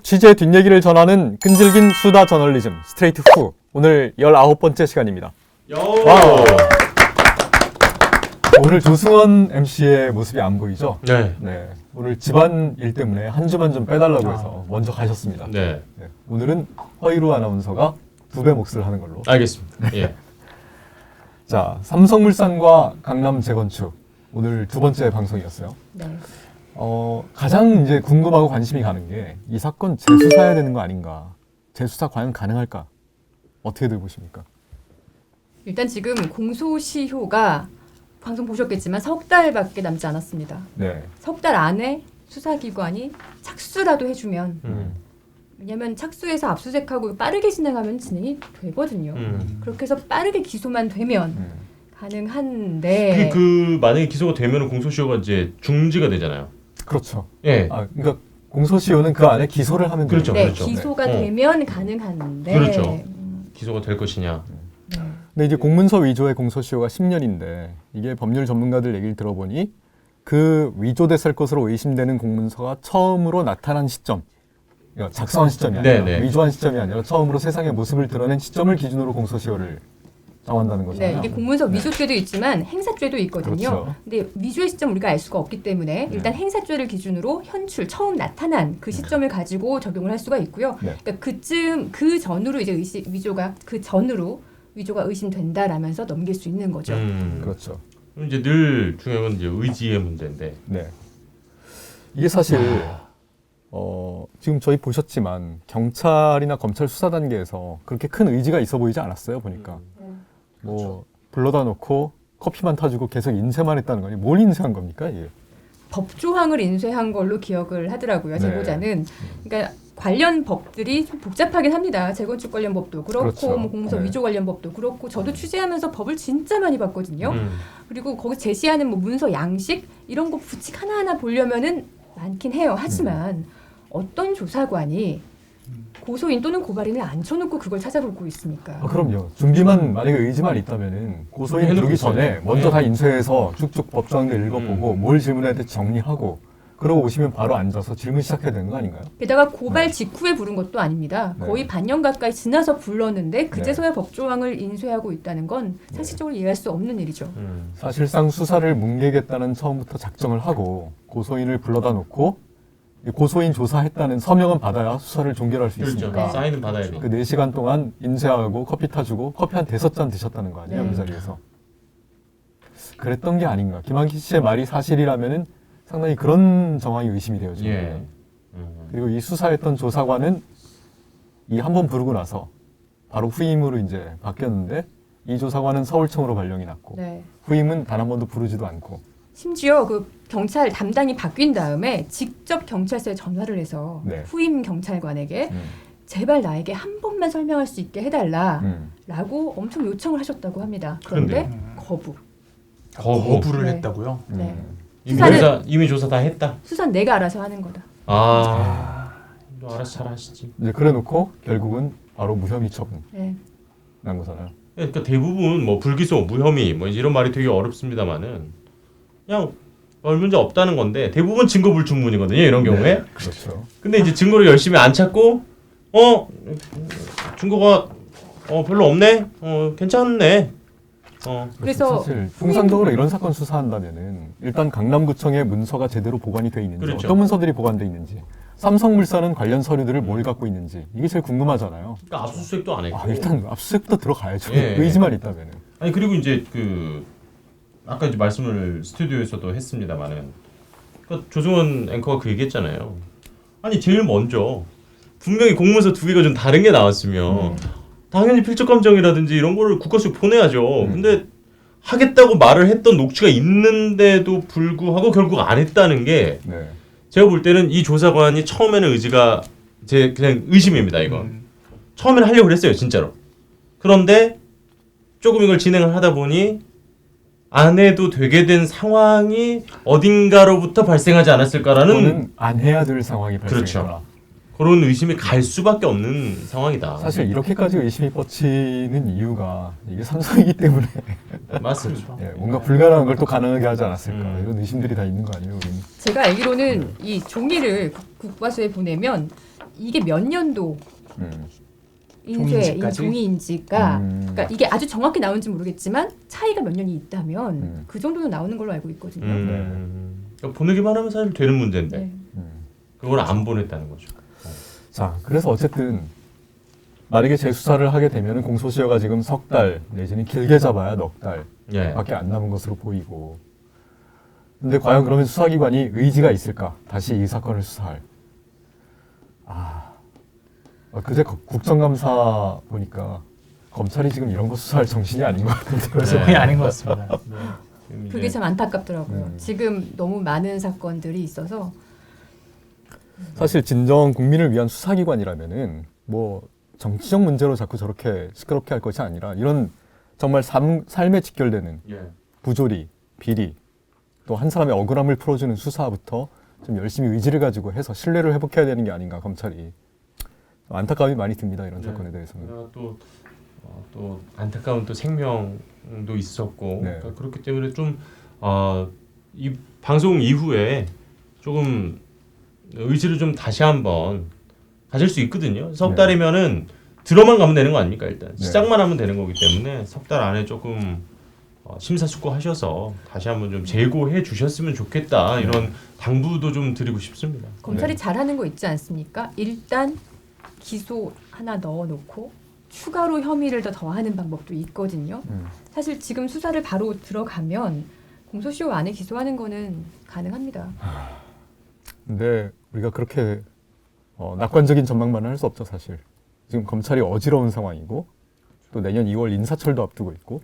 취재 뒷얘기를 전하는 끈질긴 수다 저널리즘 스트레이트 후. 오늘 19번째 시간입니다. 와우. 오늘 조승원 MC의 모습이 안 보이죠? 네. 네. 오늘 집안일 때문에 한 주만 좀 빼달라고 해서 먼저 가셨습니다. 네. 네. 오늘은 허이루 아나운서가 2배 몫을 하는 걸로. 알겠습니다. 예. 자, 삼성물산과 강남 재건축. 오늘 두 번째 방송이었어요. 네. 가장 이제 궁금하고 관심이 가는 게 이 사건 재수사해야 되는 거 아닌가? 재수사 과연 가능할까? 어떻게들 보십니까? 일단 지금 공소시효가 방송 보셨겠지만 석 달밖에 남지 않았습니다. 네. 석 달 안에 수사기관이 착수라도 해주면 왜냐면 착수해서 압수수색하고 빠르게 진행하면 진행이 되거든요. 그렇게 해서 빠르게 기소만 되면 가능한데 만약에 기소가 되면 공소시효가 이제 중지가 되잖아요. 그렇죠. 예. 그러니까 공소시효는 그 안에 기소를 하면 그렇죠. 네, 그렇죠. 기소가 네. 되면 가능한데 그렇죠. 기소가 될 것이냐. 네. 근데 이제 공문서 위조의 공소시효가 10년인데 이게 법률 전문가들 얘기를 들어보니 그 위조됐을 것으로 의심되는 공문서가 처음으로 나타난 시점, 그러니까 작성한 시점이 아니라 네네. 위조한 시점이 아니라 처음으로 세상의 모습을 드러낸 시점을 기준으로 공소시효를 정한다는 네, 거잖아요. 이게 공문서 위조죄도 있지만 행사죄도 있거든요. 그렇죠. 근데 위조의 시점 우리가 알 수가 없기 때문에 일단 행사죄를 기준으로 현출 처음 나타난 그 시점을 가지고 적용을 할 수가 있고요. 네. 그러니까 그쯤 그 전으로 이제 위조가 그 전으로 위조가 의심된다라면서 넘길 수 있는 거죠. 그렇죠. 그럼 이제 늘 중요한 건 이제 의지의 문제인데. 네. 이게 사실 지금 저희 보셨지만 경찰이나 검찰 수사 단계에서 그렇게 큰 의지가 있어 보이지 않았어요. 보니까 뭐 불러다 놓고 커피만 타주고 계속 인쇄만 했다는 거니 뭘 인쇄한 겁니까 이게? 법조항을 인쇄한 걸로 기억을 하더라고요. 네. 제보자는. 그러니까 관련 법들이 좀 복잡하긴 합니다. 재건축 관련 법도 그렇고 그렇죠. 뭐 공문서 네. 위조 관련 법도 그렇고 저도 취재하면서 법을 진짜 많이 봤거든요. 그리고 거기 제시하는 뭐 문서 양식 이런 거 부칙 하나하나 보려면은 많긴 해요. 하지만 어떤 조사관이 고소인 또는 고발인을 앉혀놓고 그걸 찾아보고 있습니까? 그럼요. 준비만 만약에 의지만 있다면은 고소인 해놓고 부르기 있어요. 전에 먼저 네. 다 인쇄해서 쭉쭉 법조항들 읽어보고 뭘 질문해야 될지 정리하고 그러고 오시면 바로 앉아서 질문 시작해야 되는 거 아닌가요? 게다가 고발 직후에 부른 것도 아닙니다. 네. 거의 반년 가까이 지나서 불렀는데 그제서야 네. 법조항을 인쇄하고 있다는 건 상식적으로 이해할 수 없는 일이죠. 사실상 수사를 뭉개겠다는 처음부터 작정을 하고 고소인을 불러다 놓고 고소인 조사했다는 서명은 받아야 수사를 종결할 수 그렇죠. 있으니까 사인은 받아야 돼. 그 4시간 동안 인쇄하고 커피 타주고 커피 한 5잔 드셨다는 거 아니에요? 네. 그 자리에서. 그랬던 게 아닌가. 김한기 씨의 말이 사실이라면은 상당히 그런 정황이 의심이 돼요. 지금. 예. 그리고 이 수사했던 조사관은 이 한 번 부르고 나서 바로 후임으로 이제 바뀌었는데 이 조사관은 서울청으로 발령이 났고 네. 후임은 단 한 번도 부르지도 않고 심지어 그 경찰 담당이 바뀐 다음에 직접 경찰서에 전화를 해서 네. 후임 경찰관에게 제발 나에게 한 번만 설명할 수 있게 해달라라고 엄청 요청을 하셨다고 합니다. 그런데 거부. 거부를 네. 했다고요? 네. 이미 조사 다 했다. 수사는 내가 알아서 하는 거다. 너 알아서 잘 하시지. 이제 그래놓고 결국은 바로 무혐의 처분 네. 난 거잖아요. 그러니까 대부분 뭐 불기소, 무혐의 뭐 이런 말이 되게 어렵습니다만은 그냥 별 문제 없다는 건데 대부분 증거 불충분이거든요. 이런 경우에. 네, 그렇죠. 근데 이제 증거를 열심히 안 찾고 증거가 별로 없네. 괜찮네. 그래서 사실 통상적으로 이런 사건 수사한다면은 일단 강남구청의 문서가 제대로 보관이 돼 있는지 그렇죠. 어떤 문서들이 보관돼 있는지 삼성물산은 관련 서류들을 뭘 갖고 있는지 이게 제일 궁금하잖아요. 그러니까 압수수색도 안 했고. 일단 압수수색부터 들어가야죠. 예. 의지만 있다면은. 아니 그리고 이제 아까 이제 말씀을 스튜디오에서도 했습니다만은 그러니까 조승원 앵커가 그 얘기했잖아요. 아니 제일 먼저 분명히 공문서 2개가 좀 다른 게 나왔으면 당연히 필적 감정이라든지 이런 거를 국가수에 보내야죠. 근데 하겠다고 말을 했던 녹취가 있는데도 불구하고 결국 안 했다는 게 네. 제가 볼 때는 이 조사관이 처음에는 의지가 제 그냥 의심입니다. 이건 처음에는 하려고 했어요, 진짜로. 그런데 조금 이걸 진행을 하다 보니 안 해도 되게 된 상황이 어딘가로부터 발생하지 않았을까라는 또는 안 해야 될 상황이 발생했거나. 그렇죠. 그런 의심이 갈 수밖에 없는 상황이다. 사실 이렇게까지 의심이 뻗치는 이유가 이게 삼성이기 때문에 맞습니다. 예, 뭔가 불가능한 걸 또 가능하게 하지 않았을까 이런 의심들이 다 있는 거 아니에요? 우리는. 제가 알기로는 이 종이를 국과수에 보내면 이게 몇 년도 인쇄, 종이인지까지? 종이인지가 음. 그러니까 이게 아주 정확히 나오는지 모르겠지만 차이가 몇 년이 있다면 그 정도는 나오는 걸로 알고 있거든요. 그러니까 보내기만 하면 사실 되는 문제인데 네. 그걸 안 보냈다는 거죠. 자, 그래서 어쨌든 만약에 재수사를 하게 되면 공소시효가 지금 석 달 내지는 길게 잡아야 넉 예. 달밖에 안 남은 것으로 보이고. 근데 과연 그러면 수사기관이 의지가 있을까? 다시 이 사건을 수사할. 그제 국정감사 보니까 검찰이 지금 이런 거 수사할 정신이 아닌 것 같은데. 그래서 네. 그게 아닌 것 같습니다. 네. 그게 참 안타깝더라고요. 음. 지금 너무 많은 사건들이 있어서 사실 진정 국민을 위한 수사기관이라면은 뭐 정치적 문제로 자꾸 저렇게 시끄럽게 할 것이 아니라 이런 정말 삶에 직결되는 예. 부조리, 비리, 또 한 사람의 억울함을 풀어주는 수사부터 좀 열심히 의지를 가지고 해서 신뢰를 회복해야 되는 게 아닌가 검찰이. 안타까움이 많이 듭니다, 이런 네. 사건에 대해서는. 또 안타까운 또 생명도 있었고 네. 그러니까 그렇기 때문에 좀 이 방송 이후에 조금 의지를 좀 다시 한번 가질 수 있거든요. 석 네. 달이면은 들어만 가면 되는 거 아닙니까 일단 네. 시작만 하면 되는 거기 때문에 석 달 안에 조금 심사숙고하셔서 다시 한번 좀 재고해 주셨으면 좋겠다 이런 당부도 좀 드리고 싶습니다. 검찰이 네. 잘하는 거 있지 않습니까? 일단 기소 하나 넣어놓고 추가로 혐의를 더 더하는 방법도 있거든요. 사실 지금 수사를 바로 들어가면 공소시효 안에 기소하는 거는 가능합니다. 근데 우리가 그렇게 낙관적인 전망만 할 수 없죠, 사실. 지금 검찰이 어지러운 상황이고 또 내년 2월 인사철도 앞두고 있고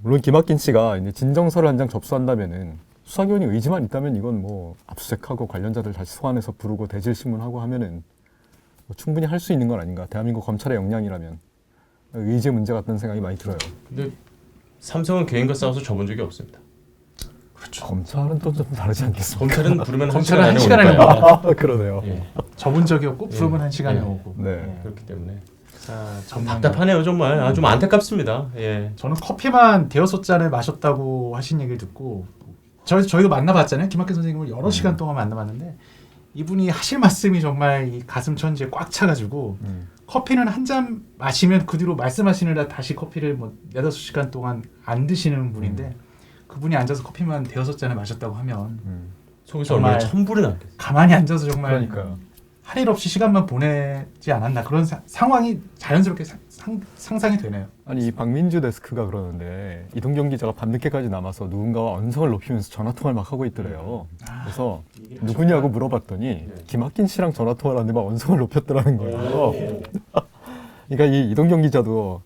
물론 김학긴 씨가 이제 진정서를 한 장 접수한다면은 수사기관이 의지만 있다면 이건 뭐 압수수색하고 관련자들 다시 소환해서 부르고 대질신문하고 하면은 뭐 충분히 할 수 있는 건 아닌가. 대한민국 검찰의 역량이라면 의지의 문제 같다는 생각이 많이 들어요. 근데 삼성은 개인과 싸워서 져본 적이 없습니다. 검찰은 또 좀 다르지 않겠습니까? 검찰은 부르면 검찰은 한 한 시간 시간에 안에 오니까. 그러네요. 예. 접은 적이 없고 부르면 예. 한 시간에 예. 오고. 네. 그렇기 때문에 자, 참 전망이- 답답하네요 정말. 좀 안타깝습니다. 예. 저는 커피만 대여섯 잔을 마셨다고 하신 얘기를 듣고 저희도 만나봤잖아요. 김학규 선생님을 여러 시간 동안 만나봤는데 이분이 하실 말씀이 정말 이 가슴 천지에 꽉 차가지고 커피는 한 잔 마시면 그 뒤로 말씀하시느라 다시 커피를 뭐 4-5시간 동안 안 드시는 분인데 그분이 앉아서 커피만 대여섯 잔을 마셨다고 하면 속에서 정말 얼마나 천불이 났겠어요. 가만히 앉아서 정말 그러니까요. 할 일 없이 시간만 보내지 않았나 그런 상황이 자연스럽게 상상이 되네요. 아니 이 박민주 데스크가 그러는데 이동경 기자가 밤늦게까지 남아서 누군가와 언성을 높이면서 전화 통화를 막 하고 있더래요. 그래서 누구냐고 물어봤더니 김학긴 씨랑 전화 통화를 하는데 막 언성을 높였더라는 거예요. 그러니까 이 이동경 기자도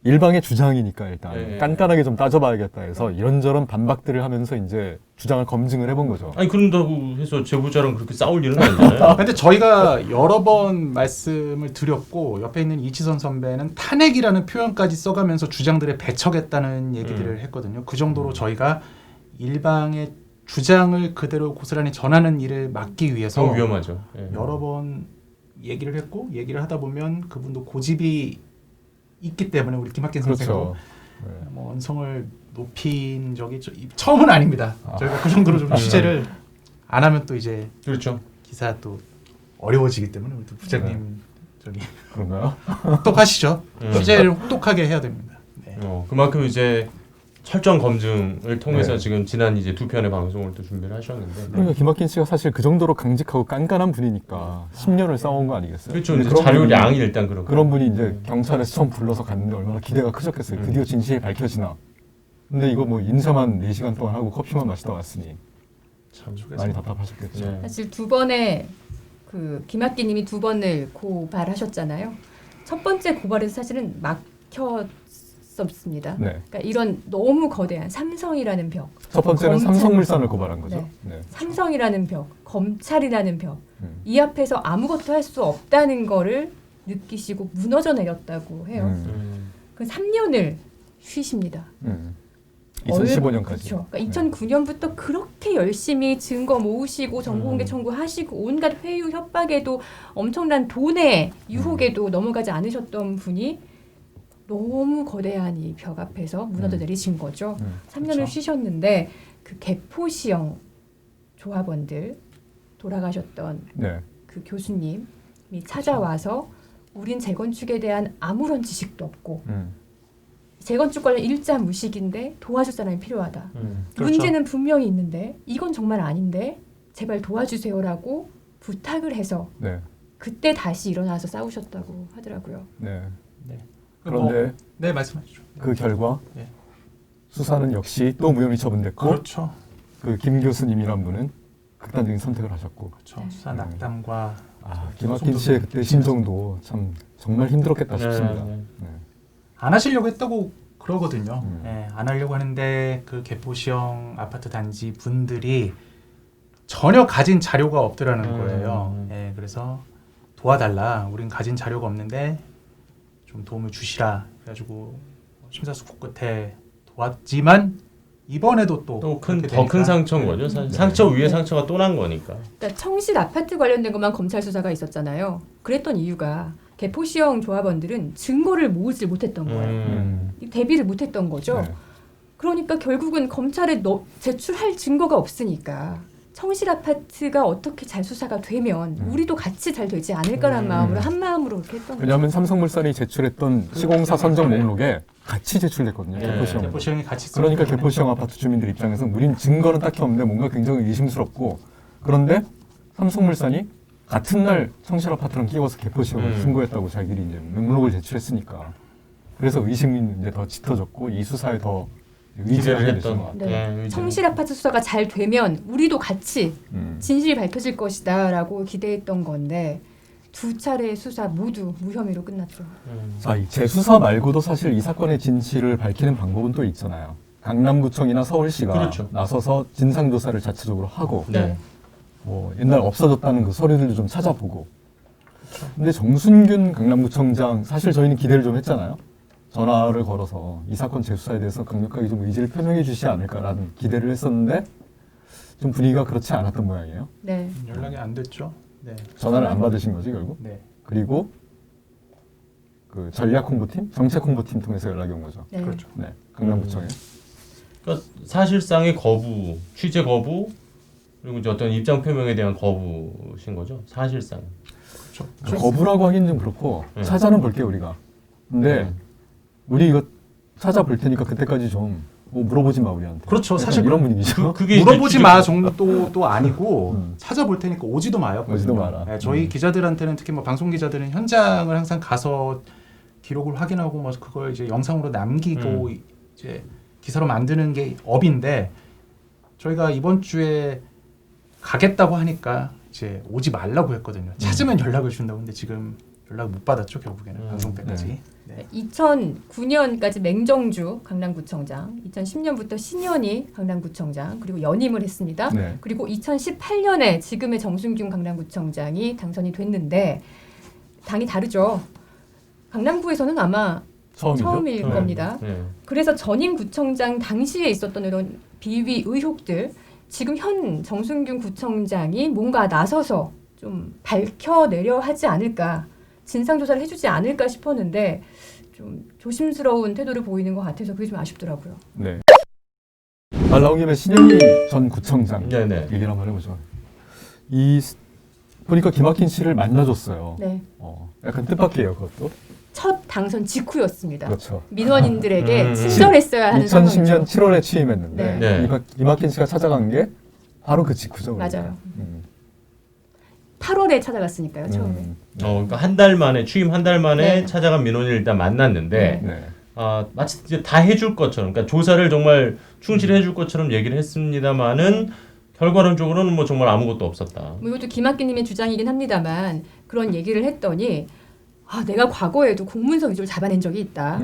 일방의 주장이니까 일단 네. 깐깐하게 좀 따져봐야겠다 해서 이런저런 반박들을 하면서 이제 주장을 검증을 해본 거죠. 아니 그런다고 해서 제보자랑 그렇게 싸울 일은 아니잖아요. 근데 저희가 여러 번 말씀을 드렸고 옆에 있는 이치선 선배는 탄핵이라는 표현까지 써가면서 주장들에 배척했다는 얘기들을 했거든요. 그 정도로 저희가 일방의 주장을 그대로 고스란히 전하는 일을 막기 위해서 너무 위험하죠. 예. 여러 번 얘기를 했고 얘기를 하다 보면 그분도 고집이 있기 때문에 우리 김학긴 선생도 그렇죠. 네. 뭐 언성을 높인 적이 처음은 아닙니다. 저희가 그 정도로 좀 취재를 안 하면 또 이제 그렇죠. 기사 또 어려워지기 때문에 우리 또 부장님 저기 그런가요? 혹독하시죠. 취재를 혹독하게 해야 됩니다. 네. 그만큼 이제 철저한 검증을 통해서 네. 지금 지난 이제 2편의 방송을 또 준비를 하셨는데. 그러니까 김학긴 씨가 사실 그 정도로 강직하고 깐깐한 분이니까 10년을 싸운 거 아니겠어요? 그렇죠. 근데 이제 자료량이 일단 그렇고. 그런 분이 이제 경찰에서 처음 불러서 갔는데 얼마나 기대가 크셨겠어요. 드디어 진실이 밝혀지나. 근데 이거 뭐 인사만 4시간 동안 하고 커피만 마시다 왔으니 참 많이 답답하셨겠죠. 네. 사실 두 번의 그 김학기님이 2번을 고발하셨잖아요. 첫 번째 고발에서 사실은 막혔었습니다. 네. 그러니까 이런 너무 거대한 삼성이라는 벽. 첫 번째는 검찰. 삼성물산을 고발한 거죠. 네. 네. 삼성이라는 벽, 검찰이라는 벽. 이 앞에서 아무것도 할 수 없다는 거를 느끼시고 무너져 내렸다고 해요. 그 3년을 쉬십니다. 2015년까지. 그렇죠. 그러니까 2009년부터 그렇게 열심히 증거 모으시고 정보공개 청구하시고 온갖 회유 협박에도 엄청난 돈의 유혹에도 넘어가지 않으셨던 분이 너무 거대한 이 벽 앞에서 무너져 내리신 거죠. 3년을 그렇죠. 쉬셨는데 그 개포시형 조합원들 돌아가셨던 네. 그 교수님이 찾아와서 우린 재건축에 대한 아무런 지식도 없고 재건축 관련 일자 무식인데 도와줄 사람이 필요하다. 그렇죠. 문제는 분명히 있는데 이건 정말 아닌데 제발 도와주세요라고 부탁을 해서 네. 그때 다시 일어나서 싸우셨다고 하더라고요. 네. 네. 그런데 네, 말씀하시죠. 그 결과 네. 수사는 역시 또 무혐의 처분됐고 그렇죠. 그 김 교수님이란 분은 극단적인 선택을 하셨고 그렇죠. 수사 낙담과 김학긴 씨의 그때 심정도 참 정말 힘들었겠다 싶습니다. 네. 네. 안 하시려고 했다고 그러거든요. 음. 예, 안 하려고 하는데 그 개포시형 아파트 단지 분들이 전혀 가진 자료가 없더라는 거예요. 예, 그래서 도와달라. 우린 가진 자료가 없는데 좀 도움을 주시라. 그래가지고 심사숙고 끝에 도왔지만 이번에도 또 더 큰 그렇게 상처인 거죠. 사실 상처 위에 상처가 또 난 거니까. 그러니까 청실 아파트 관련된 것만 검찰 수사가 있었잖아요. 그랬던 이유가 개포시형 조합원들은 증거를 모으지 못했던 거예요. 대비를 못했던 거죠. 네. 그러니까 결국은 검찰에 제출할 증거가 없으니까 청실 아파트가 어떻게 잘 수사가 되면 우리도 같이 잘 되지 않을까라는 마음으로 한 마음으로 그렇게 했던 거죠. 왜냐하면 삼성물산이 제출했던 시공사 선정 목록에 같이 제출됐거든요. 네. 개포시형. 개포시형이 같이 그러니까 개포시형 아파트 주민들 입장에서 우린 증거는 딱히 없는데 뭔가 굉장히 의심스럽고 그런데 삼성물산이 같은 날 청실 아파트랑 끼워서 개포시형을 신고했다고 자기들이 이제 목록을 제출했으니까 그래서 의심이 이제 더 짙어졌고 이 수사에 더 의지를 하게 됐던 것 같아요. 네. 의지를. 청실 아파트 수사가 잘 되면 우리도 같이 진실이 밝혀질 것이다라고 기대했던 건데 두 차례의 수사 모두 무혐의로 끝났죠. 자, 이 재수사 말고도 사실 이 사건의 진실을 밝히는 방법은 또 있잖아요. 강남구청이나 서울시가 그렇죠. 나서서 진상조사를 자체적으로 하고 네. 뭐 옛날 없어졌다는 그 서류들도 좀 찾아보고 근데 정순균 강남구청장 사실 저희는 기대를 좀 했잖아요. 전화를 걸어서 이 사건 재수사에 대해서 강력하게 좀 의지를 표명해 주시지 않을까라는 기대를 했었는데 좀 분위기가 그렇지 않았던 모양이에요. 네. 연락이 안 됐죠. 네. 전화를 안 받으신 거지 결국. 네. 그리고 그 전략 홍보팀, 정책 홍보팀 통해서 연락이 온 거죠. 네. 그렇죠. 네, 강남구청에. 그러니까 사실상의 거부, 취재 거부 그리고 이제 어떤 입장 표명에 대한 거부신 거죠. 사실상. 그렇죠. 거부라고 하긴 좀 그렇고 네. 찾아는 볼게 우리가. 근데 우리 이거 찾아볼 테니까 그때까지 좀 뭐 물어보지 마 우리한테. 그렇죠. 약간 사실 이런 분위기죠. 그게 이제 물어보지 취재- 마 정도도 아니고 음. 찾아볼 테니까 오지도 마요. 오지도 마라. 네, 저희 기자들한테는 특히 뭐 방송 기자들은 현장을 항상 가서 기록을 확인하고 뭐 그걸 이제 영상으로 남기고 이제 기사로 만드는 게 업인데 저희가 이번 주에 가겠다고 하니까 이제 오지 말라고 했거든요. 찾으면 연락을 준다고 근데 지금 연락 못 받았죠 결국에는 방송 때까지. 네. 네. 2009년까지 맹정주 강남구청장, 2010년부터 신현희 강남구청장 그리고 연임을 했습니다. 네. 그리고 2018년에 지금의 정순균 강남구청장이 당선이 됐는데 당이 다르죠. 강남구에서는 아마 처음이죠. 처음일 네. 겁니다. 네. 그래서 전임 구청장 당시에 있었던 이런 비위 의혹들 지금 현 정순균 구청장이 뭔가 나서서 좀 밝혀내려 하지 않을까 진상조사를 해주지 않을까 싶었는데 좀 조심스러운 태도를 보이는 것 같아서 그게 좀 아쉽더라고요. 네. 말 나온 김에 신현희 전 구청장 네네. 얘기를 한번 해보죠. 보니까 김학긴 씨를 만나줬어요. 네, 약간 뜻밖이에요 그것도. 첫 당선 직후였습니다. 그렇죠. 민원인들에게 친절했어야 하는 2010년 상황이죠. 7월에 취임했는데 네. 네. 김학긴 씨가 찾아간 게 바로 그 직후죠. 그러니까. 맞아요. 8월에 찾아갔으니까요 처음에. 그러니까 한 달 만에 취임 한 달 만에 네. 찾아간 민원인을 일단 만났는데 네. 마치 이제 다 해줄 것처럼, 그러니까 조사를 정말 충실히 해줄 것처럼 얘기를 했습니다만은 결과론적으로는 뭐 정말 아무것도 없었다. 뭐 이것도 김학기님의 주장이긴 합니다만 그런 얘기를 했더니 내가 과거에도 공문서 위조를 잡아낸 적이 있다.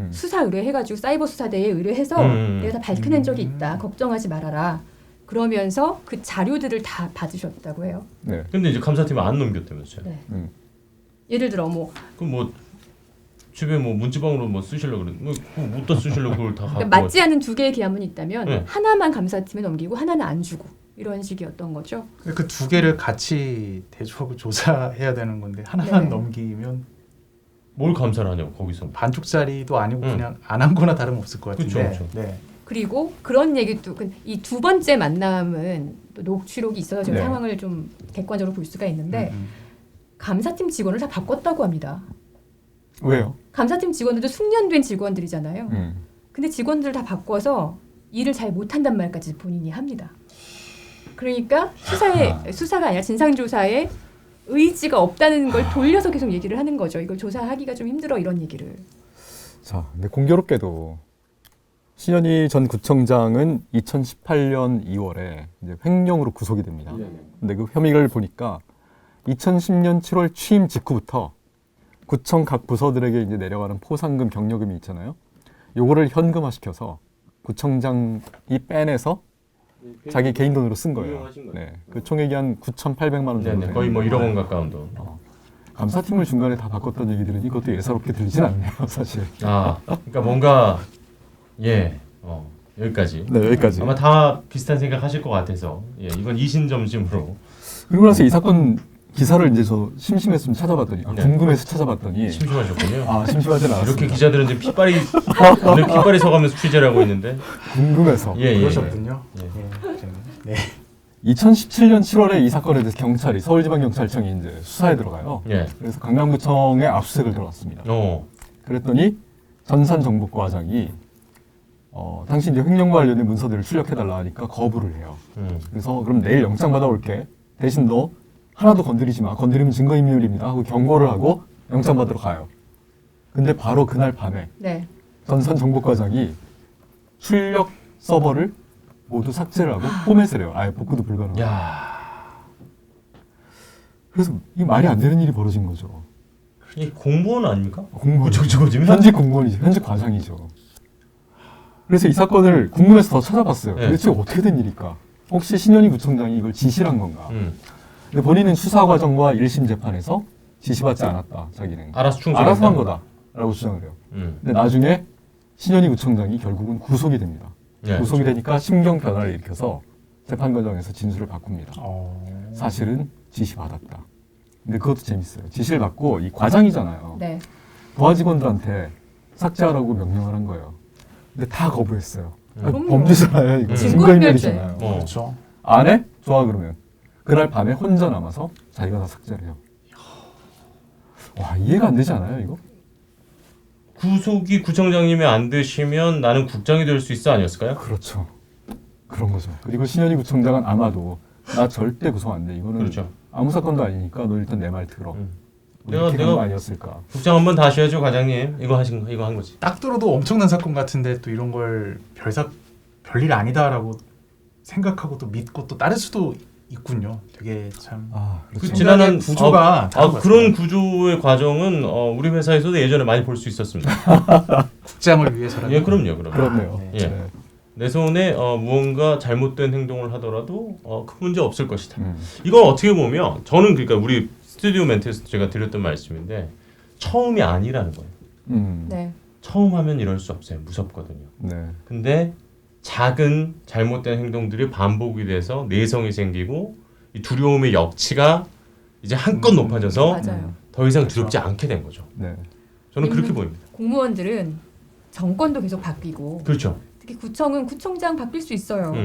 수사 의뢰해가지고 사이버 수사대에 의뢰해서 내가 다 밝혀낸 적이 있다. 걱정하지 말아라. 그러면서 그 자료들을 다 받으셨다고 해요. 네. 근데 이제 감사팀에 안 넘겼다면서요. 네. 음. 예를 들어 뭐 그럼 뭐 집에 뭐 문지방으로 뭐 쓰시려고 그래. 뭐 어디다 쓰시려고 그걸 다 갖고. 그러니까 맞지 않은 두 개의 기한문이 있다면 네. 하나만 감사팀에 넘기고 하나는 안 주고 이런 식이었던 거죠. 그 두 개를 같이 대조하고 조사해야 되는 건데 하나만 네. 넘기면 뭘 감사를 하냐고 거기서. 반쪽짜리도 아니고 그냥 안 한 거나 다름없을 것 같은데. 그쵸, 그쵸. 네. 그리고 그런 얘기도 이 두 번째 만남은 또 녹취록이 있어서 지금 네. 상황을 좀 객관적으로 볼 수가 있는데 음. 감사팀 직원을 다 바꿨다고 합니다. 왜요? 감사팀 직원들도 숙련된 직원들이잖아요. 근데 직원들 다 바꿔서 일을 잘 못한단 말까지 본인이 합니다. 그러니까 수사가 아니라 진상조사에 의지가 없다는 걸 돌려서 계속 얘기를 하는 거죠. 이걸 조사하기가 좀 힘들어 이런 얘기를. 자, 근데 공교롭게도 신현희 전 구청장은 2018년 2월에 이제 횡령으로 구속이 됩니다. 근데 그 혐의를 보니까 2010년 7월 취임 직후부터 구청 각 부서들에게 이제 내려가는 포상금, 경력금이 있잖아요. 요거를 현금화시켜서 구청장이 빼내서 자기 개인 돈으로 쓴 거예요. 이용하신 거죠. 네, 그 총액이 한 9,800만 원 정도. 네네. 거의 뭐 1억 원 가까운 돈. 감사팀을 중간에 다 바꿨던 얘기들은 이것도 예사롭게 들리진 않네요, 사실. 아, 그러니까 뭔가 여기까지. 네, 여기까지. 아마 다 비슷한 생각하실 것 같아서 이건 이신점심으로 그리고 나서 이 사건 기사를 이제 저 심심해서 좀 찾아봤더니 네. 궁금해서 찾아봤더니 심심하셨군요. 심심하진 않았습니다. 이렇게 기자들은 이제 오늘 핏발이 서가면서 취재를 하고 있는데 궁금해서. 그러셨군요. 예. 네. 2017년 7월에 이 사건에 대해서 경찰이 서울지방경찰청이 이제 수사에 들어가요. 예. 그래서 강남구청에 압수수색을 들어갔습니다. 그랬더니 전산정보과장이 당신 이제 횡령과 관련된 문서들을 출력해달라 하니까 거부를 해요. 그래서 그럼 내일 영장 받아올게. 대신 너 하나도 건드리지 마. 건드리면 증거인멸입니다. 하고 경고를 하고 영장 받으러 가요. 근데 바로 그날 밤에 네. 전산정보과장이 출력 서버를 모두 삭제를 하고 포맷을 해요. 아예 복구도 불가능해요. 야, 그래서 이 말이 안 되는 일이 벌어진 거죠. 이 공무원 아닙니까? 공무원. 구청장이면? 현직 공무원이죠. 현직 과장이죠. 그래서 이 사건을 궁금해서 더 찾아봤어요. 네. 도대체 어떻게 된 일일까? 혹시 신현희 구청장이 이걸 지시한 건가? 근데 본인은 수사 과정과 1심 재판에서 지시받지 않았다. 자기는 알아서 충성. 알아서 한 거다라고 주장을 해요. 근데 나중에 신현희 구청장이 결국은 구속이 됩니다. 예. 구속이 되니까 심경 변화를 일으켜서 재판 과정에서 진술을 바꿉니다. 사실은 지시받았다. 근데 그것도 재밌어요. 지시를 받고 이 과장이잖아요. 네. 부하 직원들한테 삭제하라고 명령을 한 거예요. 근데 다 거부했어요. 그럼요. 범죄잖아요. 이거 증거인멸죄. 증거인멸이잖아요. 그렇죠. 안 해? 좋아 그러면. 그날 밤에 혼자 남아서 자기가 다 삭제를 해요. 와, 이해가 안 되지 않아요 이거? 구속이 구청장님이 안 되시면 나는 국장이 될 수 있어 아니었을까요? 그렇죠. 그런 거죠. 그리고 신현희 구청장은 아마도 나 절대 구속 안 돼. 이거는 그렇죠. 아무 사건도 아니니까 너 일단 내 말 들어. 내가- 이렇게 한 거 아니었을까? 국장 한번 다시 해줘 과장님. 이거 한 거지. 딱 들어도 엄청난 사건 같은데 또 이런 걸 별일 아니다라고 생각하고 또 믿고 또 따를 수도 있군요. 되게 참. 그렇죠. 그 지난한 구조가 다른 것 그런 같습니다. 구조의 과정은 우리 회사에서도 예전에 많이 볼 수 있었습니다. 국장을 위해서라도. 예, 그럼요. 그렇네요. 네. 예. 네. 내 손에 무언가 잘못된 행동을 하더라도 큰 문제 없을 것이다. 음. 이건 어떻게 보면 저는 그러니까 우리 스튜디오 멘트에서 제가 드렸던 말씀인데 처음이 아니라는 거예요. 네. 처음 하면 이럴 수 없어요. 무섭거든요. 네. 근데 작은 잘못된 행동들이 반복이 돼서 내성이 생기고 이 두려움의 역치가 이제 한껏 높아져서 맞아요. 더 이상 두렵지 않게 된 거죠. 네. 저는 그렇게 보입니다. 공무원들은 정권도 계속 바뀌고 그렇죠. 특히 구청은 구청장 바뀔 수 있어요.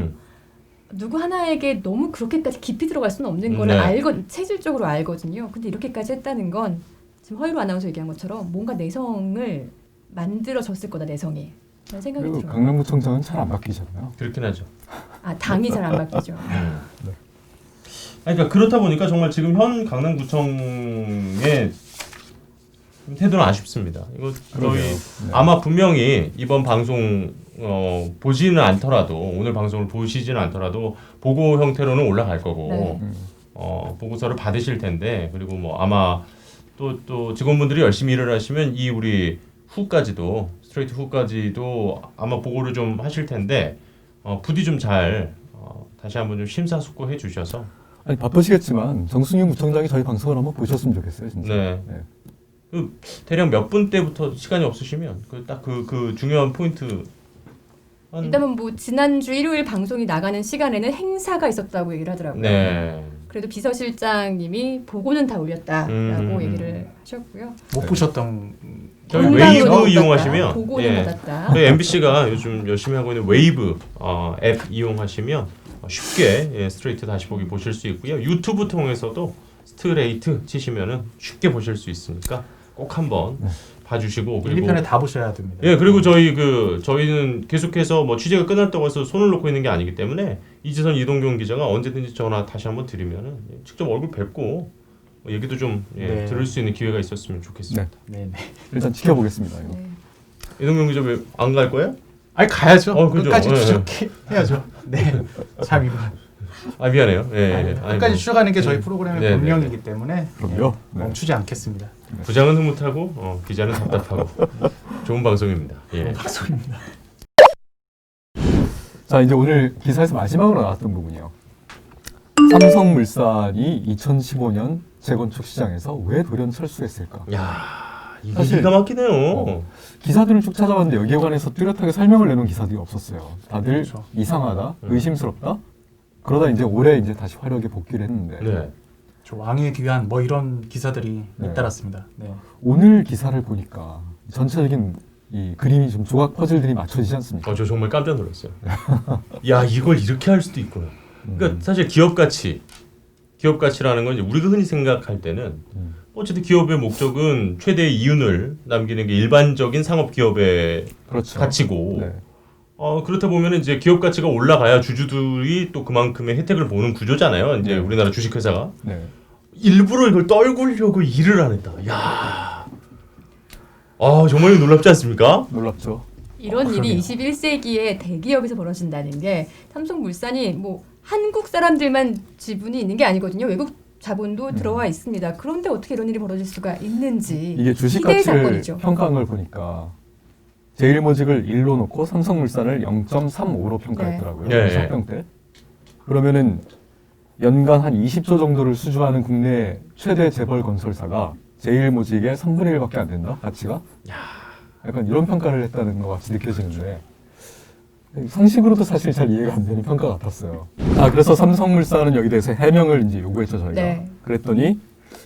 누구 하나에게 너무 그렇게까지 깊이 들어갈 수는 없는 걸 네. 체질적으로 알거든요. 근데 이렇게까지 했다는 건 지금 허일우 아나운서 얘기한 것처럼 뭔가 내성을 만들어졌을 거다 내성이. 라는 생각이 그리고 들어요. 강남구청장은 잘 안 바뀌잖아요. 그렇긴 하죠. 당이 잘 안 바뀌죠. 네. 그러니까 그렇다 보니까 정말 지금 현 강남구청의 태도는 아쉽습니다. 이거 그러게요. 저희 네. 아마 분명히 이번 방송 보지는 않더라도 오늘 방송을 보시지는 않더라도 보고 형태로는 올라갈 거고 네. 보고서를 받으실 텐데 그리고 뭐 아마 또 직원분들이 열심히 일을 하시면 이 우리 후까지도 스트레이트 후까지도 아마 보고를 좀 하실 텐데 부디 좀 잘 다시 한번 좀 심사숙고해 주셔서 아니 바쁘시겠지만 정승윤 구청장이 저희 방송을 한번 보셨으면 좋겠어요, 진짜. 네. 그 대략 몇 분 때부터 시간이 없으시면 그 중요한 포인트 일단은 뭐 지난주 일요일 방송이 나가는 시간에는 행사가 있었다고 얘기를 하더라고요. 네. 그래도 비서실장님이 보고는 다 올렸다라고 얘기를 하셨고요. 못 보셨던 저희 공방으로 웨이브 받았다. 이용하시면 보고는 받았다. 저희 MBC가 요즘 열심히 하고 있는 웨이브 앱 이용하시면 쉽게 스트레이트 다시 보기 보실 수 있고요. 유튜브 통해서도 스트레이트 치시면은 쉽게 보실 수 있으니까 꼭 한번 봐주시고 1, 2편에 다 보셔야 됩니다. 예, 그리고 저희는 계속해서 뭐 취재가 끝났다고 해서 손을 놓고 있는 게 아니기 때문에 이지선 이동경 기자가 언제든지 전화 다시 한번 드리면은 직접 얼굴 뵙고 얘기도 좀 네. 들을 수 있는 기회가 있었으면 좋겠습니다. 네. 일단 지켜보겠습니다. 이거. 네. 이동경 기자 왜 안 갈 거예요? 아니 가야죠. 그죠. 끝까지 예. 추적해야죠. 네. 참 이거 아 미안해요. 예, 아니, 예. 끝까지 아이고. 추적하는 게 저희 프로그램의 네, 본명이기 때문에 그럼요. 네. 멈추지 않겠습니다. 부장은 흐뭇하고 기자는 답답하고 좋은 방송입니다. 예. 방송입니다. 자, 이제 오늘 기사에서 마지막으로 나왔던 부분이요. 삼성물산이 2015년 재건축 시장에서 왜 돌연 철수했을까? 야, 이게 사실- 기가 막히네요. 기사들을 쭉 찾아봤는데 여기에 관해서 뚜렷하게 설명을 내놓은 기사들이 없었어요. 다들 그렇죠. 이상하다, 의심스럽다. 그러다 이제 올해 이제 다시 화력에 복귀를 했는데 네. 저 왕의 귀환 뭐 이런 기사들이 네. 잇따랐습니다. 네. 오늘 기사를 보니까 전체적인 이 그림이 좀 조각 퍼즐들이 맞춰지지 않습니까? 저 정말 깜짝 놀랐어요. 야, 이걸 이렇게 할 수도 있구나. 그러니까 사실 기업 가치라는 건 이제 우리가 흔히 생각할 때는 어쨌든 기업의 목적은 최대의 이윤을 남기는 게 일반적인 상업 기업의 그렇죠. 가치고 네. 그렇다 보면 이제 기업 가치가 올라가야 주주들이 또 그만큼의 혜택을 보는 구조잖아요. 이제 네. 우리나라 주식회사가 네. 일부러 이걸 떨구려고 일을 안 했다. 야, 정말 놀랍지 않습니까? 놀랍죠. 이런 일이 그러네요. 21세기에 대기업에서 벌어진다는 게 삼성물산이 뭐 한국 사람들만 지분이 있는 게 아니거든요. 외국 자본도 들어와 있습니다. 그런데 어떻게 이런 일이 벌어질 수가 있는지 이게 주식 시대의 가치를 사건이죠. 평가한 걸 보니까 제일모직을 1로 놓고 삼성물산을 0.35로 평가했더라고요. 네. 네. 합병 때. 그러면은 연간 한 20조 정도를 수주하는 국내 최대 재벌 건설사가 제일모직의 3분의 1밖에 안 된다? 가치가? 약간 이런 평가를 했다는 것 같이 느껴지는데 상식으로도 사실 잘 이해가 안 되는 평가 같았어요. 그래서 삼성물산은 여기 대해서 해명을 이제 요구했죠, 저희가. 네. 그랬더니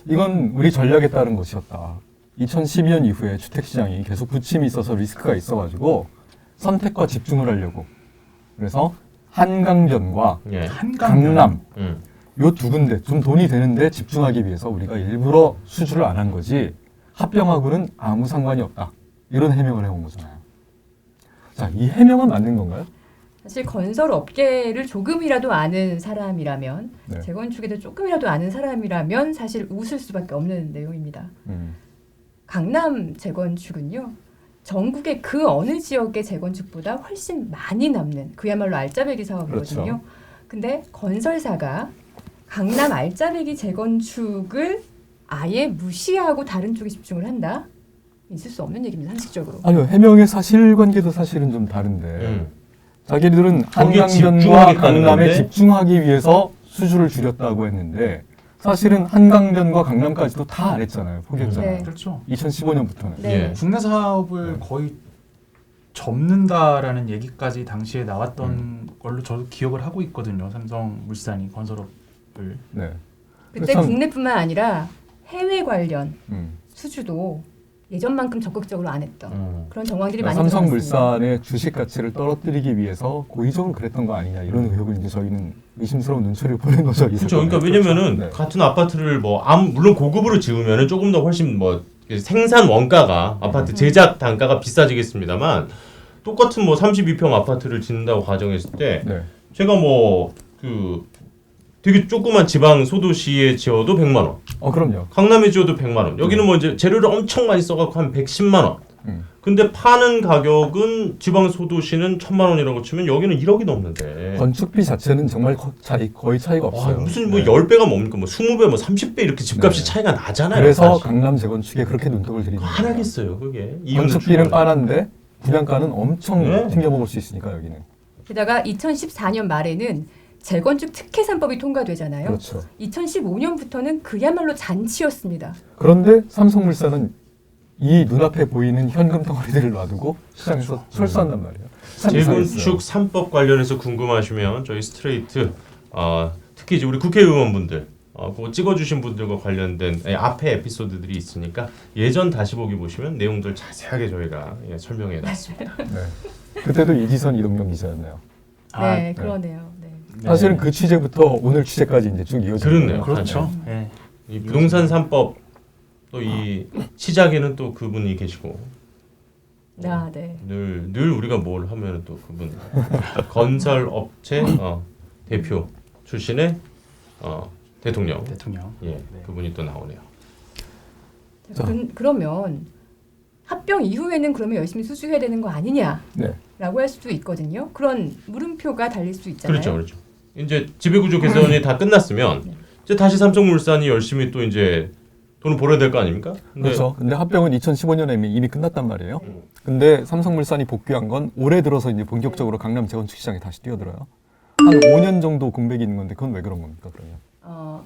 이건 우리 전략에 따른 것이었다. 2012년 이후에 주택시장이 계속 부침이 있어서 리스크가 있어가지고 선택과 집중을 하려고. 그래서 한강변과 예. 강남 음. 요 두 군데 좀 돈이 되는데 집중하기 위해서 우리가 일부러 수주를 안 한 거지 합병하고는 아무 상관이 없다. 이런 해명을 해온 거잖아요. 자, 이 해명은 맞는 건가요? 사실 건설 업계를 조금이라도 아는 사람이라면 네. 재건축에 대해 조금이라도 아는 사람이라면 사실 웃을 수밖에 없는 내용입니다. 강남 재건축은요. 전국의 그 어느 지역의 재건축보다 훨씬 많이 남는 그야말로 알짜배기 사업이거든요. 그렇죠. 근데 건설사가 강남 알짜배기 재건축을 아예 무시하고 다른 쪽에 집중을 한다? 있을 수 없는 얘기입니다. 상식적으로. 아니요, 해명의 사실관계도 사실은 좀 다른데 자기들은 거기에 한강변과 집중하겠다는 강남에 건데? 집중하기 위해서 수주를 줄였다고 했는데 사실은 한강변과 강남까지도 다 안 했잖아요. 포기했잖아요. 네. 그렇죠. 2015년부터는. 네. 예. 국내 사업을 거의 접는다라는 얘기까지 당시에 나왔던 걸로 저도 기억을 하고 있거든요. 삼성물산이 건설업을. 네. 그때 참- 국내뿐만 아니라 해외 관련 음. 수주도 예전만큼 적극적으로 안 했던 그런 정황들이 많이 들어왔습니다. 삼성물산의 주식 가치를 떨어뜨리기 위해서 고의적으로 그랬던 거 아니냐 이런 의혹을 이제 저희는 의심스러운 눈초리를 보낸 거죠. 이 그렇죠. 그러니까 사건에. 왜냐면은 네. 같은 아파트를 물론 고급으로 지으면은 조금 더 훨씬 생산 원가가 아파트 제작 단가가 비싸지겠습니다만 똑같은 32평 아파트를 짓는다고 가정했을 때 네. 제가 되게 조그만 지방 소도시에 지어도 100만 원, 그럼요. 강남에 지어도 100만 원. 여기는 이제 재료를 엄청 많이 써갖고 한 110만 원. 근데 파는 가격은 지방 소도시는 1000만 원이라고 치면 여기는 1억이 넘는데. 건축비 자체는 정말 거의 차이가 없어요. 무슨 네. 10배가 뭡니까? 20배, 30배 이렇게 집값이 네. 차이가 나잖아요. 그래서 사실. 강남 재건축에 그렇게 눈독을 들이는 거예요. 하나겠어요, 그게. 건축비는 빤한데 분양가는 엄청 네. 튕겨먹을 수 있으니까 여기는. 게다가 2014년 말에는 재건축 특혜 3법이 통과되잖아요. 그렇죠. 2015년부터는 그야말로 잔치였습니다. 그런데 삼성물산은 이 눈앞에 보이는 현금 덩어리들을 놔두고 시장에서 철수한단 말이에요. 참 이상했어요. 재건축 3법 관련해서 궁금하시면 저희 스트레이트 특히 이제 우리 국회의원분들 그거 찍어주신 분들과 관련된 앞에 에피소드들이 있으니까 예전 다시 보기 보시면 내용들 자세하게 저희가 설명해 놨습니다. 네. 그때도 이지선 이동경 기자였네요. 네, 그러네요. 네. 사실은 그 취재부터 오늘 취재까지 이제 쭉 이어지는 그렇네요. 거예요. 그렇죠. 예. 이 부동산 3법 또 이 시작에는 또 그분이 계시고 아, 네. 늘 우리가 뭘 하면 또 그분 건설 업체 대표 출신의 대통령 대통령. 예 그분이 또 나오네요. 자. 그러면 합병 이후에는 그러면 열심히 수주해야 되는 거 아니냐라고 네. 할 수도 있거든요. 그런 물음표가 달릴 수 있잖아요. 그렇죠. 이제 지배구조 개선이 다 끝났으면 이제 다시 삼성물산이 열심히 또 이제 돈을 벌어야 될 거 아닙니까? 그렇죠. 근데 합병은 2015년에 이미 끝났단 말이에요. 근데 삼성물산이 복귀한 건 올해 들어서 이제 본격적으로 강남 재건축 시장에 다시 뛰어들어요. 한 5년 정도 공백이 있는 건데 그건 왜 그런 겁니까, 그러면?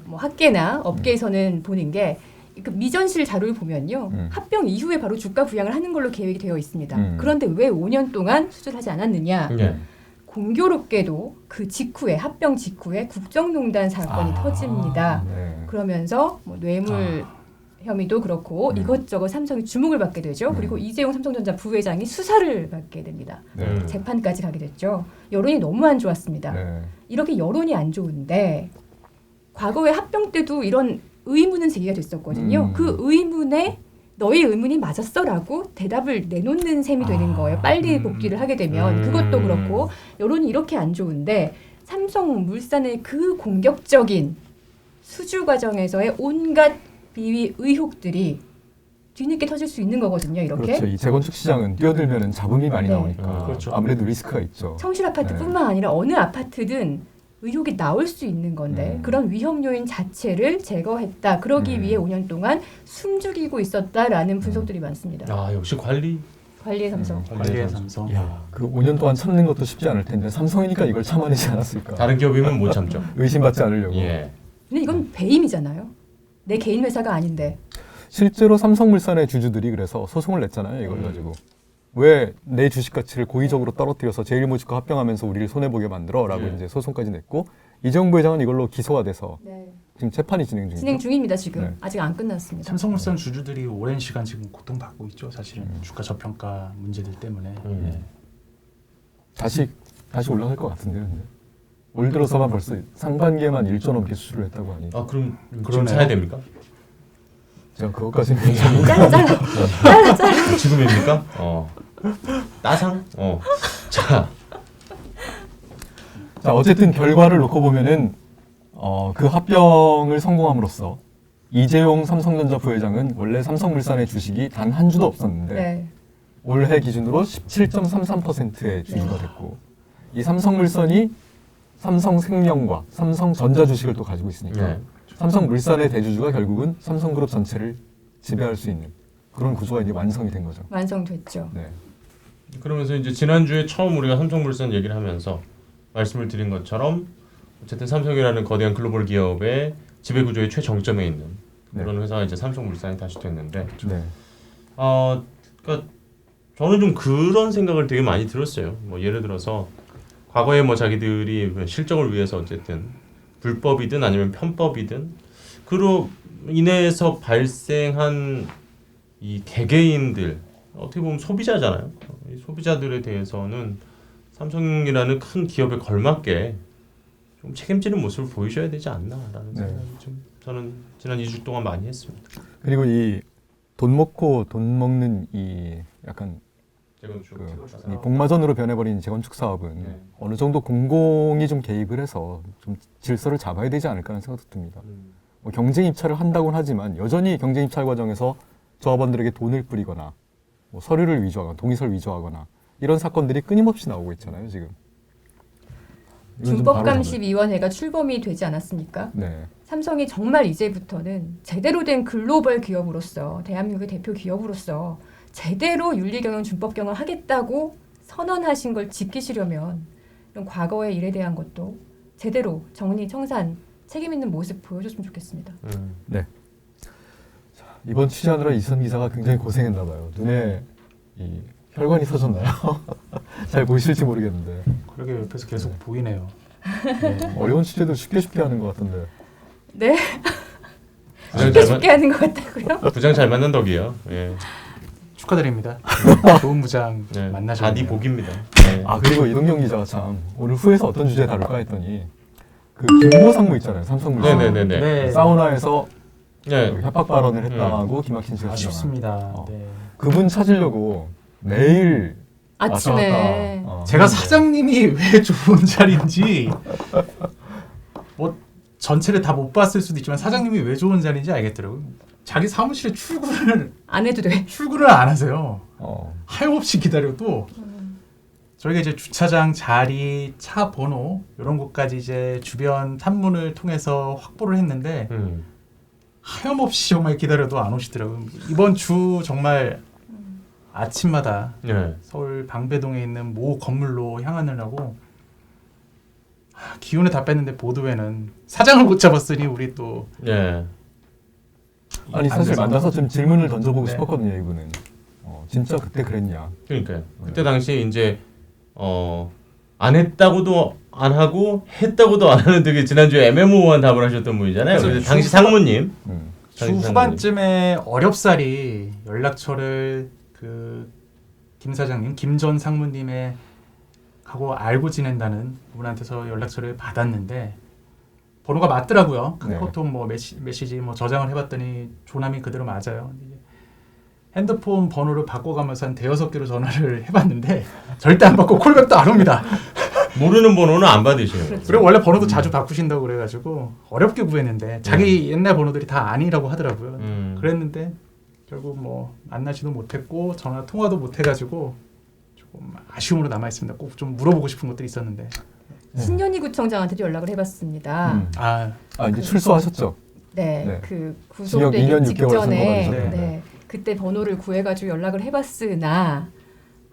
뭐 학계나 업계에서는 보는 게 그 미전실 자료를 보면요. 합병 이후에 바로 주가 부양을 하는 걸로 계획이 되어 있습니다. 그런데 왜 5년 동안 수주를 하지 않았느냐? 예. 공교롭게도 그 직후에 합병 직후에 국정농단 사건이 터집니다. 네. 그러면서 뭐 뇌물 혐의도 그렇고 이것저것 삼성이 주목을 받게 되죠. 그리고 이재용 삼성전자 부회장이 수사를 받게 됩니다. 네. 재판까지 가게 됐죠. 여론이 너무 안 좋았습니다. 네. 이렇게 여론이 안 좋은데 과거에 합병 때도 이런 의문은 제기가 됐었거든요. 그 의문에 너의 의문이 맞았어라고 대답을 내놓는 셈이 되는 거예요. 빨리 복귀를 하게 되면 그것도 그렇고 여론이 이렇게 안 좋은데 삼성물산의 그 공격적인 수주 과정에서의 온갖 비위 의혹들이 뒤늦게 터질 수 있는 거거든요. 이렇게 그렇죠. 이 재건축 시장은 뛰어들면은 잡음이 많이 네. 나오니까 그렇죠. 아무래도 리스크가 있죠. 청실 아파트뿐만 아니라 어느 아파트든 의혹이 나올 수 있는 건데 그런 위험 요인 자체를 제거했다. 그러기 위해 5년 동안 숨죽이고 있었다라는 분석들이 많습니다. 아 역시 관리의 관리의 삼성. 관리의 삼성. 야, 그 5년 동안 참는 것도 쉽지 않을 텐데 삼성이니까 이걸 참아내지 않았을까? 다른 기업이면 못 참죠. 의심받지 않으려고. 예. 근데 이건 배임이잖아요. 내 개인 회사가 아닌데. 실제로 삼성물산의 주주들이 그래서 소송을 냈잖아요. 이걸 가지고. 왜 내 주식 가치를 고의적으로 떨어뜨려서 제일모직과 합병하면서 우리를 손해보게 만들어라고 이제 소송까지 냈고 이재용 부회장은 이걸로 기소가 돼서 지금 재판이 진행 중이죠. 진행 중입니다. 지금 네. 아직 안 끝났습니다. 삼성물산 주주들이 오랜 시간 지금 고통받고 있죠. 사실은 주가 저평가 문제들 때문에. 예. 다시 올라갈 것 같은데요. 근데. 올 들어서만 벌써 상반기에만 1조 넘게 수주를 했다고 하니 아 그럼 지금 그러네요. 사야 됩니까? 제가 그것까지는 굉장히 잘라. 지금입니까? 따상? 자 자, 어쨌든 결과를 놓고 보면은 그 합병을 성공함으로써 이재용 삼성전자 부회장은 원래 삼성물산의 주식이 단 한 주도 없었는데 네. 올해 기준으로 17.33%의 주주가 됐고 이 삼성물산이 삼성생명과 삼성전자 주식을 또 가지고 있으니까 네. 삼성물산의 대주주가 결국은 삼성그룹 전체를 지배할 수 있는 그런 구조가 이제 완성이 된 거죠. 완성됐죠. 네. 그러면서 이제 지난주에 처음 우리가 삼성물산 얘기를 하면서 말씀을 드린 것처럼 어쨌든 삼성이라는 거대한 글로벌 기업의 지배구조의 최정점에 있는 그런 회사가 이제 삼성물산이 다시 됐는데 네. 그러니까 저는 좀 그런 생각을 되게 많이 들었어요. 뭐 예를 들어서 과거에 뭐 자기들이 실적을 위해서 어쨌든 불법이든 아니면 편법이든 그로 인해서 발생한 이 개개인들 어떻게 보면 소비자잖아요. 이 소비자들에 대해서는 삼성이라는 큰 기업에 걸맞게 좀 책임지는 모습을 보여줘야 되지 않나라는 네. 생각이 좀 저는 지난 2주 동안 많이 했습니다. 그리고 이 돈 먹고 돈 먹는 이 약간 이 복마전으로 변해버린 재건축 사업은 네. 어느 정도 공공이 좀 개입을 해서 좀 질서를 잡아야 되지 않을까 하는 생각도 듭니다. 뭐 경쟁 입찰을 한다고는 하지만 여전히 경쟁 입찰 과정에서 조합원들에게 돈을 뿌리거나 뭐 서류를 위조하거나 동의서를 위조하거나 이런 사건들이 끊임없이 나오고 있잖아요 지금. 이건 좀 준법감시위원회가 출범이 되지 않았습니까? 네. 삼성이 정말 이제부터는 제대로 된 글로벌 기업으로서 대한민국의 대표 기업으로서 제대로 윤리경영 준법경영 하겠다고 선언하신 걸 지키시려면 이런 과거의 일에 대한 것도 제대로 정리 청산 책임 있는 모습 보여줬으면 좋겠습니다. 네. 자, 이번 취재하느라 이선 기사가 굉장히 고생했나 봐요. 눈에 이 혈관이 서졌나요? 잘 보이실지 모르겠는데 그러게 옆에서 계속 보이네요. 네. 어려운 취재도 쉽게 하는 것 같은데. 네, 부장 쉽게 하는 것 같다고요? 부장 잘 맞는 덕이에요. 예. 축하드립니다. 좋은 무장 네, 만나셨네요. 다디 복입니다. 네. 아 그리고 이동경 기자가 참 오늘 후에서 어떤 주제 다룰까 했더니 그 김모 상무 있잖아요. 삼성물산. 네네네네. 네. 사우나에서 네. 그 협박 발언을 했다고 김학신 씨가 주장한. 아쉽습니다. 네. 그분 찾으려고 매일 아침에 왔다 갔다, 제가 하는데. 사장님이 왜 좋은 자리인지 뭐 전체를 다 못 봤을 수도 있지만 사장님이 왜 좋은 자리인지 알겠더라고요. 자기 사무실에 안 해도 돼. 출근을 안 하세요. 어. 하염없이 기다려도 저희가 이제 주차장 자리, 차 번호 이런 것까지 이제 주변 탐문을 통해서 확보를 했는데 하염없이 정말 기다려도 안 오시더라고요. 이번 주 정말 아침마다 네. 서울 방배동에 있는 모 건물로 향하느라고 기운을 다 뺐는데 보도에는 사장을 못 잡았으니 우리 또 네. 아니 사실 만나서 좀 질문을 던져보고 네. 싶었거든요. 이분은 진짜 그때 그랬냐. 그러니까요. 그때 당시에 이제 안 했다고도 안 하고 했다고도 안 하는 되게 지난주에 애매모호한 답을 하셨던 분이잖아요. 그래서 그래서 당시 상무님. 주 후반쯤에 어렵사리 연락처를 그 김 사장님, 김 전 상무님의 하고 알고 지낸다는 분한테서 연락처를 받았는데 번호가 맞더라고요. 네. 카카오톡 뭐 메시지 뭐 저장을 해봤더니 조남이 그대로 맞아요. 이게 핸드폰 번호를 바꿔가면서 한 대여섯 개로 전화를 해봤는데 절대 안 받고 콜백도 안 옵니다. 모르는 번호는 안 받으시는 거예요. 그리고 원래 번호도 자주 바꾸신다고 그래가지고 어렵게 구했는데 자기 옛날 번호들이 다 아니라고 하더라고요. 그랬는데 결국 뭐 만나지도 못했고 전화 통화도 못해가지고 조금 아쉬움으로 남아 있습니다. 꼭 좀 물어보고 싶은 것들이 있었는데. 신현희 구청장한테도 연락을 해봤습니다. 이제 출소하셨죠? 네, 네. 그 징역 구속되기 2년 6개월 직전에 선고받으셨네. 네, 그때 번호를 구해가지고 연락을 해봤으나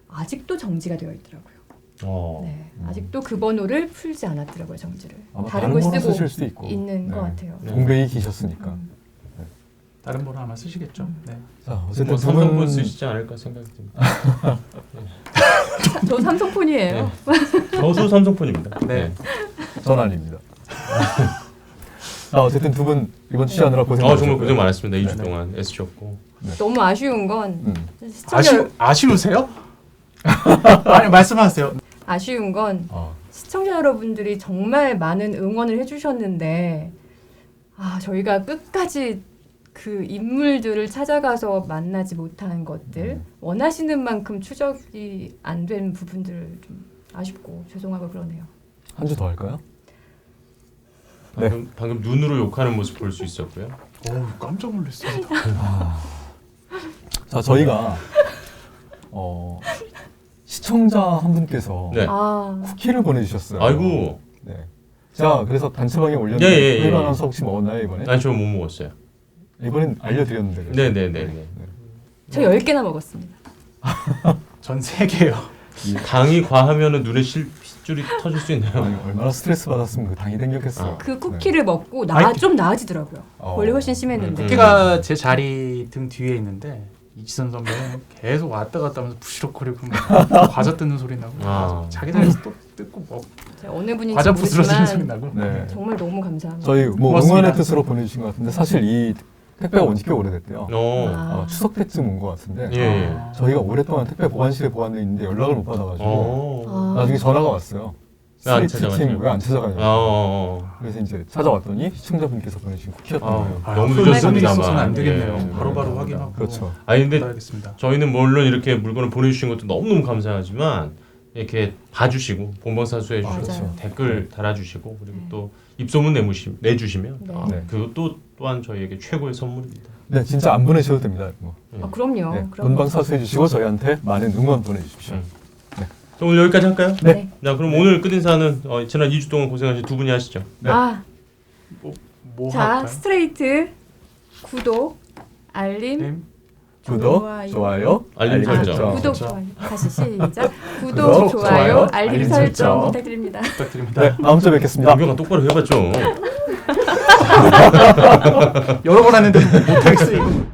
아직도 정지가 되어 있더라고요. 네, 아직도 그 번호를 풀지 않았더라고요, 정지를. 아마 다른 걸 번호 쓰고 쓰실 수도 있고. 있는 것 같아요. 동백이 기셨으니까. 다른 번호 아마 쓰시겠죠. 네. 자, 어쨌든 뭐 두 삼성폰 분 쓰시지 않을까 생각이 듭니다. 저 삼성폰이에요. 저도 삼성폰입니다. 네. 전 아닙니다. 어쨌든 두 분 이번 취재하느라 고생 정말 많으셨고요. 고생 많았습니다. 2주 동안 애쓰셨고. 너무 아쉬운 건 아쉬우세요? 아니 말씀하세요. 아쉬운 건 시청자 여러분들이 정말 많은 응원을 해주셨는데 저희가 끝까지 그 인물들을 찾아가서 만나지 못한 것들 원하시는 만큼 추적이 안 된 부분들 좀 아쉽고 죄송하고 그러네요. 한 주 더 할까요? 방금 눈으로 욕하는 모습 볼 수 있었고요. 깜짝 놀랐어요. 자, 저희가 시청자 한 분께서 네. 쿠키를 보내주셨어요. 아이고. 네. 자, 그래서 단체방에 올렸는데 예. 회관원서 혹시 먹었나요 이번에? 아니 저 못 먹었어요. 이번엔 알려드렸는데. 그래서. 네네네. 저 10개나 먹었습니다. 전 3개요. 당이 과하면은 눈에 핏줄이 터질 수 있나요? 아니, 얼마나 스트레스 받았으면 그 당이 땡겼겠어요. 그 쿠키를 먹고 아니, 좀 나아지더라고요. 원래 훨씬 심했는데. 쿠키가 제 자리 등 뒤에 있는데 이지선 선배는 계속 왔다 갔다 하면서 부시럭거리고 막 과자 뜯는 소리 나고 자기 자리에서 또 뜯고 먹고 어느 분인지 과자 부스러지는 소리 모르지만 나고. 네. 정말 너무 감사합니다. 저희 뭐 고맙습니다. 응원의 뜻으로 보내주신 것 같은데 사실 이 택배가 온 지 꽤 오래됐대요. 어. 추석 때쯤 온 것 같은데 예. 저희가 오랫동안 택배 보관실에 보관돼 있는데 연락을 못 받아가지고 나중에 전화가 왔어요. 안 스트리트 팀 왜 안 찾아가냐고. 그래서 이제 찾아왔더니 시청자분께서 보내주신 쿠키였던 거예요. 너무 그런 일이 늦었습니다만. 있어서는 안 되겠네요. 예. 바로바로 확인하고. 그렇죠. 아니 근데 받아야겠습니다. 저희는 물론 이렇게 물건을 보내주신 것도 너무너무 감사하지만 이렇게 봐주시고 본방사수해 주시고 맞아요. 댓글 달아주시고 그리고 또 입소문 내주시면 네. 그것도 또한 저희에게 최고의 선물입니다. 네, 진짜 안 보내셔도 됩니다. 뭐. 그럼요. 네, 그럼요. 본방사수해 주시고 저희한테 많은 응원 보내주십시오. 그럼 오늘 여기까지 할까요? 네. 자, 그럼 오늘 끝인사는 지난 2주 동안 고생하신 두 분이 하시죠. 네. 뭐 자, 할까요? 스트레이트 구독, 알림, 구독, 좋아요, 알림 설정. 구독, 설정. 좋아요. 다시 시작. 구독, 구독, 좋아요, 좋아요, 알림 알림 설정 설정. 부탁드립니다. 부탁드립니다. 네, 다음 주에 뵙겠습니다. 영경아 똑바로 해봐 좀. 여러 번 하는데 못하겠어요.